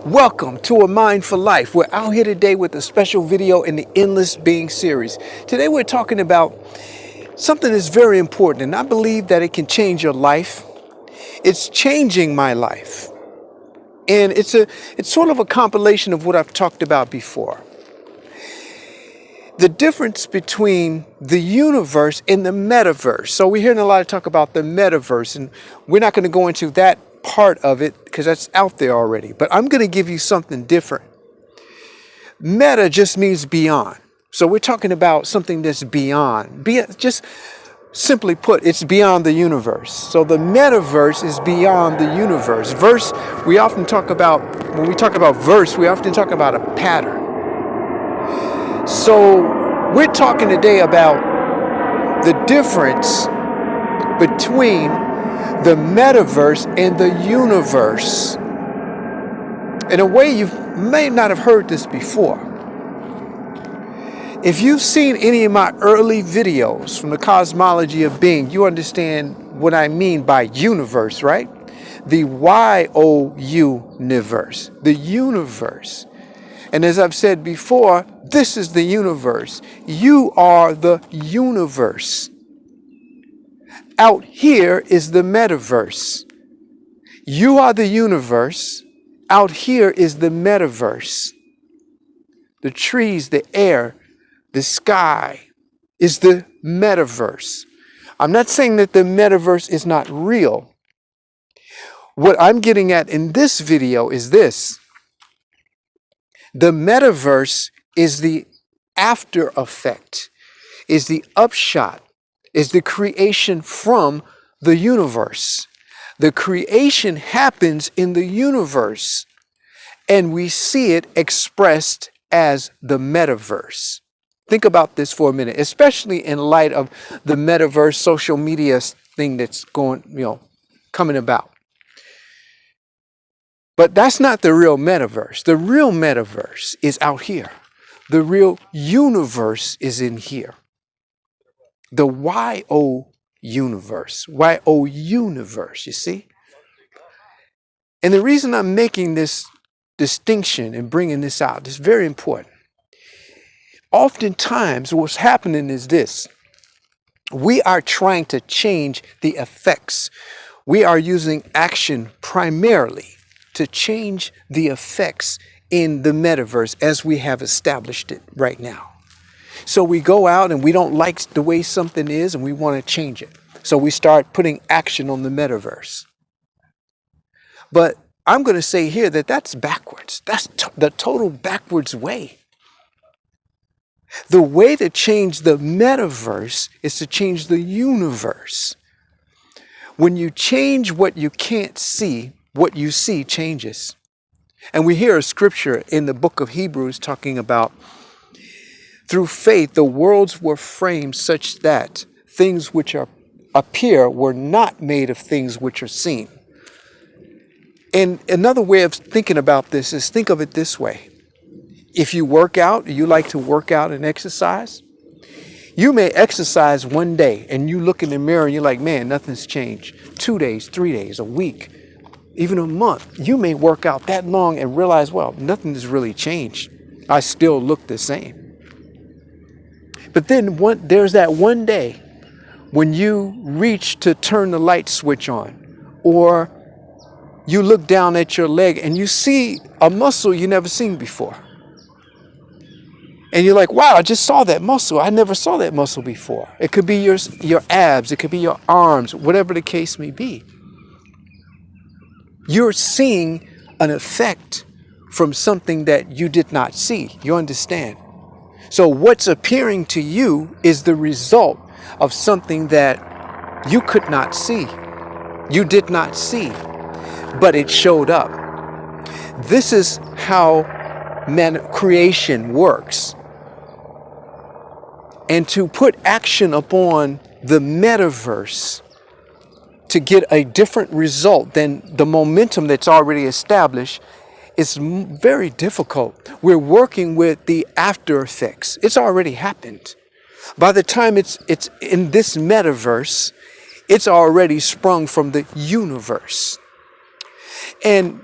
Welcome to A Mind for Life. We're out here today with a special video in the Endless Being series. Today we're talking about something that's very important, and I believe that it can change your life. It's changing my life. And it's sort of a compilation of what I've talked about before. The difference between the universe and the metaverse. So we're hearing a lot of talk about the metaverse, and we're not going to go into that part of it because that's out there already. But I'm going to give you something different. Meta just means beyond. So we're talking about something that's beyond. Just simply put, it's beyond the universe. So the metaverse is beyond the universe. Verse, we often talk about, when we talk about verse, we often talk about a pattern. So we're talking today about the difference between the metaverse and the universe. In a way, you may not have heard this before. If you've seen any of my early videos from the cosmology of being, you understand what I mean by universe, right? The Youniverse, the universe. And as I've said before, this is the universe. You are the universe. Out here is the metaverse. You are the universe. Out here is the metaverse. The trees, the air, the sky is the metaverse. I'm not saying that the metaverse is not real. What I'm getting at in this video is this. The metaverse is the after effect, is the upshot, is the creation from the universe. The creation happens in the universe, and we see it expressed as the metaverse. Think about this for a minute, especially in light of the metaverse social media thing that's coming about. But that's not the real metaverse. The real metaverse is out here. The real universe is in here. The Youniverse, Youniverse, you see? And the reason I'm making this distinction and bringing this out is very important. Oftentimes, what's happening is this. We are trying to change the effects. We are using action primarily to change the effects in the metaverse as we have established it right now. So we go out and we don't like the way something is and we want to change it. So we start putting action on the metaverse. But I'm going to say here that that's backwards. That's the total backwards way. The way to change the metaverse is to change the universe. When you change what you can't see, what you see changes. And we hear a scripture in the book of Hebrews talking about through faith, the worlds were framed such that things which appear were not made of things which are seen. And another way of thinking about this is think of it this way. If you work out, you like to work out and exercise, you may exercise one day and you look in the mirror and you're like, man, nothing's changed. 2 days, 3 days, a week, even a month. You may work out that long and realize, well, nothing has really changed. I still look the same. But then there's that one day when you reach to turn the light switch on, or you look down at your leg and you see a muscle you never seen before. And you're like, wow, I just saw that muscle. I never saw that muscle before. It could be your abs. It could be your arms, whatever the case may be. You're seeing an effect from something that you did not see. You understand? So what's appearing to you is the result of something that you could not see. You did not see, but it showed up. This is how creation works. And to put action upon the metaverse to get a different result than the momentum that's already established is very difficult. We're working with the after effects. It's already happened. By the time it's in this metaverse, it's already sprung from the universe. And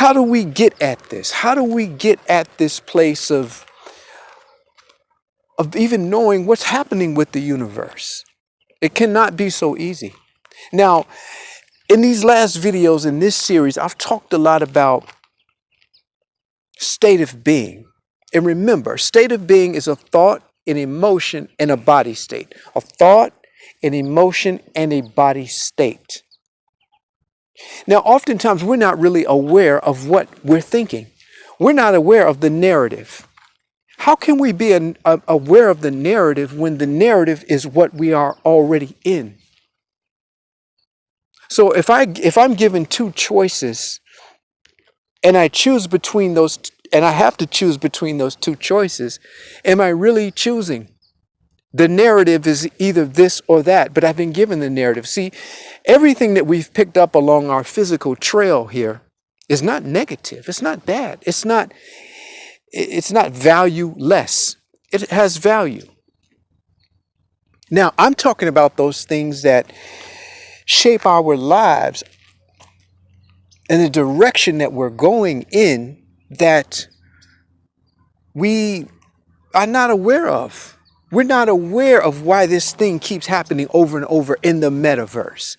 How do we get at this? How do we get at this place of even knowing what's happening with the universe? It cannot be so easy. Now, in these last videos in this series, I've talked a lot about state of being. And remember, state of being is a thought, an emotion, and a body state. A thought, an emotion, and a body state. Now, oftentimes we're not really aware of what we're thinking. We're not aware of the narrative. How can we be aware of the narrative when the narrative is what we are already in? So if I'm given two choices and I choose between those, and I have to choose between those two choices, am I really choosing? The narrative is either this or that, but I've been given the narrative. See, everything that we've picked up along our physical trail here is not negative. It's not bad. It's not valueless. It has value. Now, I'm talking about those things that shape our lives and the direction that we're going in that we are not aware of. We're not aware of why this thing keeps happening over and over in the metaverse.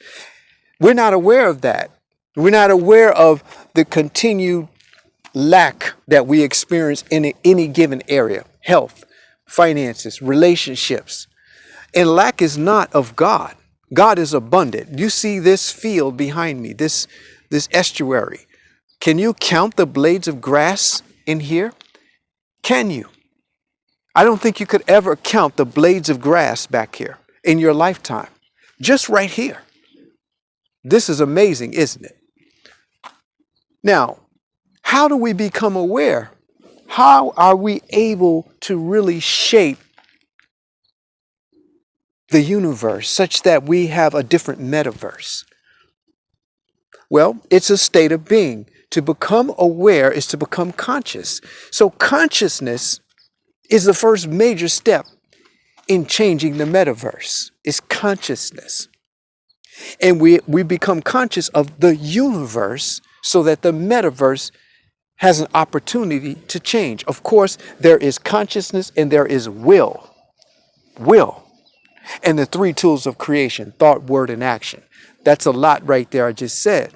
We're not aware of that. We're not aware of the continued lack that we experience in any given area: health, finances, relationships. And lack is not of God. God is abundant. You see this field behind me, this estuary. Can you count the blades of grass in here? Can you? I don't think you could ever count the blades of grass back here in your lifetime. Just right here. This is amazing, isn't it? Now, how do we become aware? How are we able to really shape the universe such that we have a different metaverse? Well, it's a state of being. To become aware is to become conscious. So consciousness is the first major step in changing the metaverse. It's consciousness. And we become conscious of the universe so that the metaverse has an opportunity to change. Of course, there is consciousness and there is will. Will. And the three tools of creation: thought, word, and action. That's a lot right there I just said.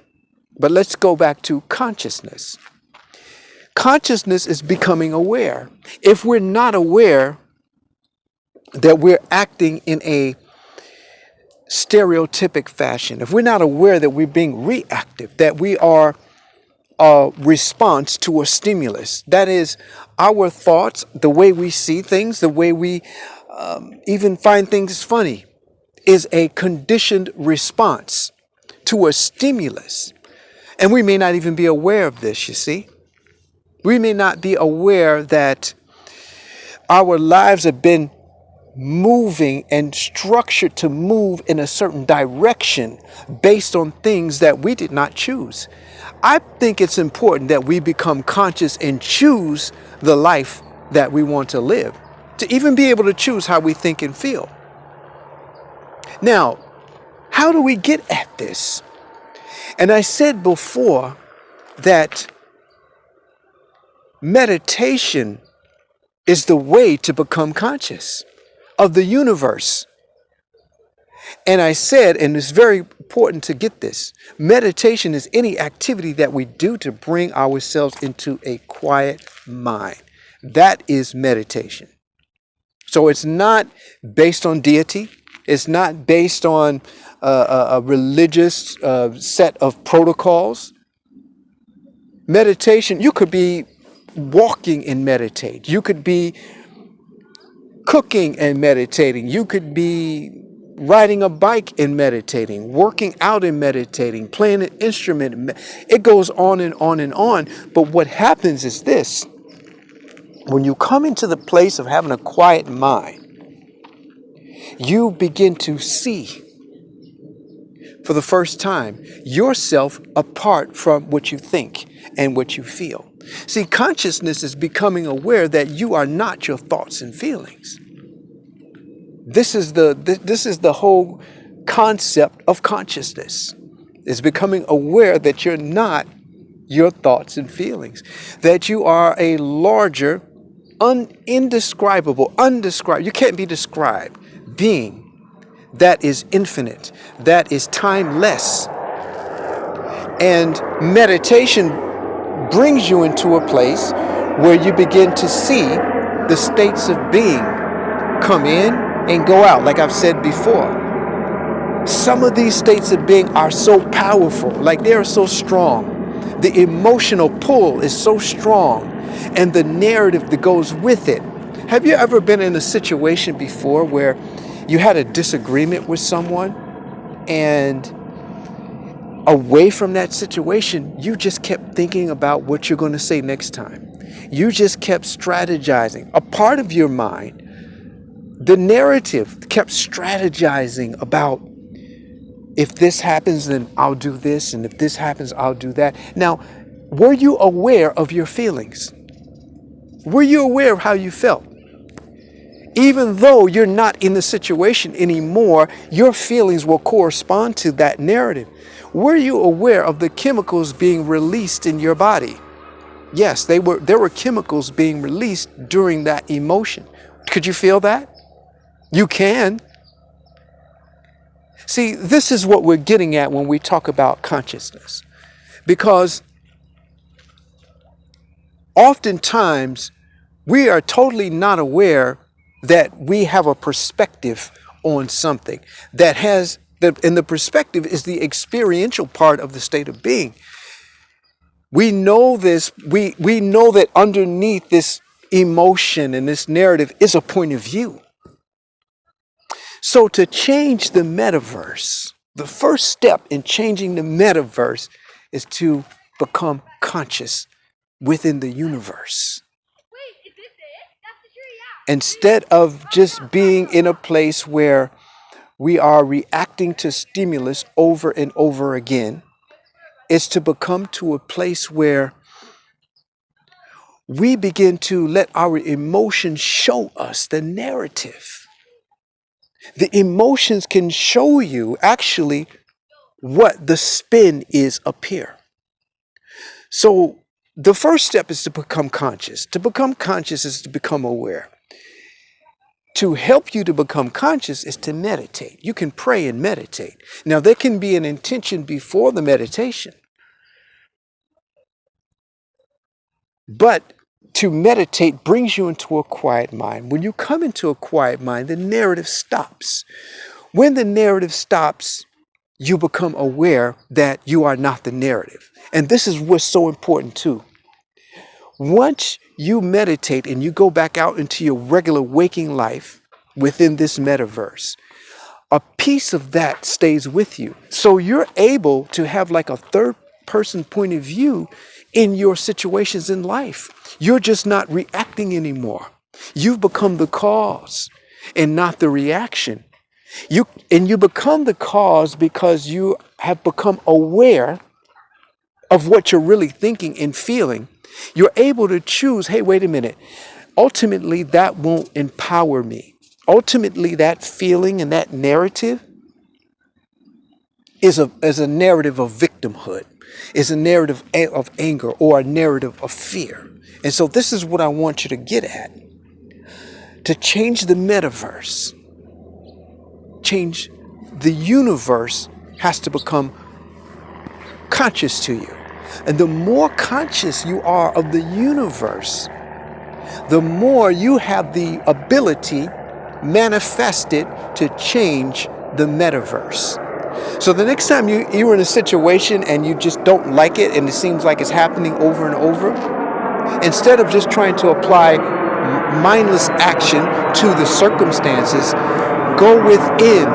But let's go back to consciousness. Consciousness is becoming aware. If we're not aware that we're acting in a stereotypic fashion, if we're not aware that we're being reactive, that we are a response to a stimulus, that is, our thoughts, the way we see things, the way we even find things funny, is a conditioned response to a stimulus. And we may not even be aware of this, you see. We may not be aware that our lives have been moving and structured to move in a certain direction based on things that we did not choose. I think it's important that we become conscious and choose the life that we want to live, to even be able to choose how we think and feel. Now, how do we get at this? And I said before that meditation is the way to become conscious of the universe. And I said, and it's very important to get this, meditation is any activity that we do to bring ourselves into a quiet mind. That is meditation. So it's not based on deity. It's not based on a religious set of protocols. Meditation, you could be walking and meditate. You could be cooking and meditating. You could be riding a bike and meditating, working out and meditating, playing an instrument. It goes on and on and on. But what happens is this: when you come into the place of having a quiet mind, you begin to see for the first time yourself apart from what you think and what you feel. See, consciousness is becoming aware that you are not your thoughts and feelings. This is the whole concept of consciousness. Is becoming aware that you're not your thoughts and feelings, that you are a larger, undescribed, you can't be described being that is infinite, that is timeless. And meditation brings you into a place where you begin to see the states of being come in and go out. Like I've said before, some of these states of being are so powerful, like they are so strong. The emotional pull is so strong, and the narrative that goes with it. Have you ever been in a situation before where you had a disagreement with someone, and away from that situation, you just kept thinking about what you're going to say next time? You just kept strategizing. A part of your mind, the narrative, kept strategizing about, if this happens, then I'll do this. And if this happens, I'll do that. Now, were you aware of your feelings? Were you aware of how you felt? Even though you're not in the situation anymore, your feelings will correspond to that narrative. Were you aware of the chemicals being released in your body? Yes, there were chemicals being released during that emotion. Could you feel that? You can. See, this is what we're getting at when we talk about consciousness. Because oftentimes we are totally not aware that we have a perspective on something and the perspective is the experiential part of the state of being. We know this, we know that underneath this emotion and this narrative is a point of view. So to change the metaverse, the first step in changing the metaverse is to become conscious within the universe. Instead of just being in a place where we are reacting to stimulus over and over again, it's to become to a place where we begin to let our emotions show us the narrative. The emotions can show you actually what the spin is up here. So the first step is to become conscious. To become conscious is to become aware. To help you to become conscious is to meditate. You can pray and meditate. Now, there can be an intention before the meditation. But to meditate brings you into a quiet mind. When you come into a quiet mind, the narrative stops. When the narrative stops, you become aware that you are not the narrative. And this is what's so important too. Once you meditate and you go back out into your regular waking life within this metaverse, a piece of that stays with you. So you're able to have like a third person point of view in your situations in life. You're just not reacting anymore. You've become the cause and not the reaction. You become the cause because you have become aware of what you're really thinking and feeling. You're able to choose, hey, wait a minute. Ultimately, that won't empower me. Ultimately, that feeling and that narrative is a narrative of victimhood, is a narrative of anger or a narrative of fear. And so this is what I want you to get at. To change the metaverse, change the universe has to become conscious to you. And the more conscious you are of the universe, the more you have the ability manifested to change the metaverse. So the next time you're in a situation and you just don't like it and it seems like it's happening over and over, instead of just trying to apply mindless action to the circumstances, go within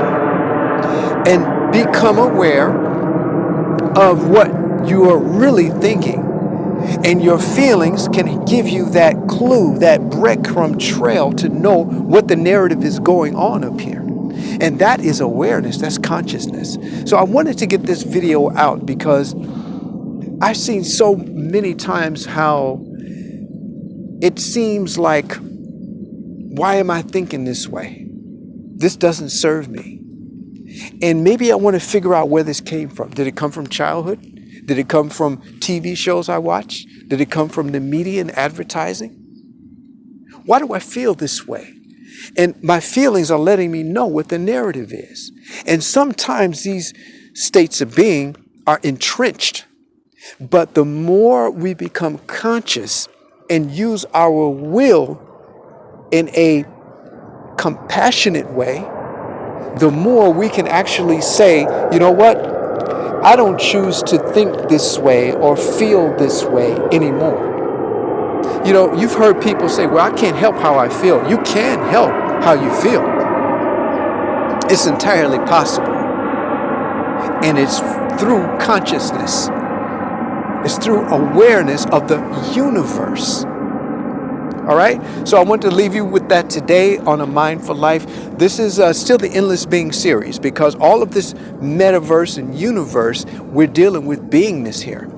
and become aware of what you are really thinking. And your feelings can give you that clue, that breadcrumb trail to know what the narrative is going on up here. And that is awareness, that's consciousness. So I wanted to get this video out because I've seen so many times how it seems like, why am I thinking this way? This doesn't serve me. And maybe I want to figure out where this came from. Did it come from childhood? Did it come from TV shows I watch? Did it come from the media and advertising? Why do I feel this way? And my feelings are letting me know what the narrative is. And sometimes these states of being are entrenched. But the more we become conscious and use our will in a compassionate way, the more we can actually say, you know what? I don't choose to think this way or feel this way anymore. You know, you've heard people say, well, I can't help how I feel. You can help how you feel. It's entirely possible. And it's through consciousness. It's through awareness of the universe. All right. So I want to leave you with that today on A Mindful Life. This is still the Endless Being series, because all of this metaverse and universe, we're dealing with beingness here.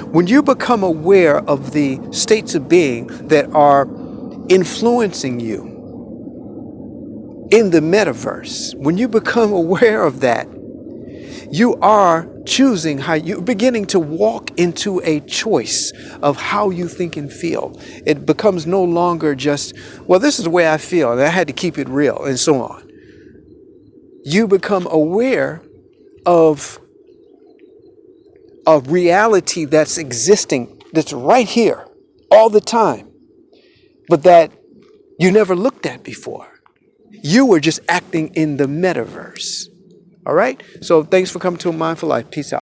When you become aware of the states of being that are influencing you in the metaverse, when you become aware of that, you are choosing how you're beginning to walk into a choice of how you think and feel. It becomes no longer just, well, this is the way I feel and I had to keep it real and so on. You become aware of a reality that's existing, that's right here all the time, but that you never looked at before. You were just acting in the metaverse. All right? So thanks for coming to A Mindful Life. Peace out.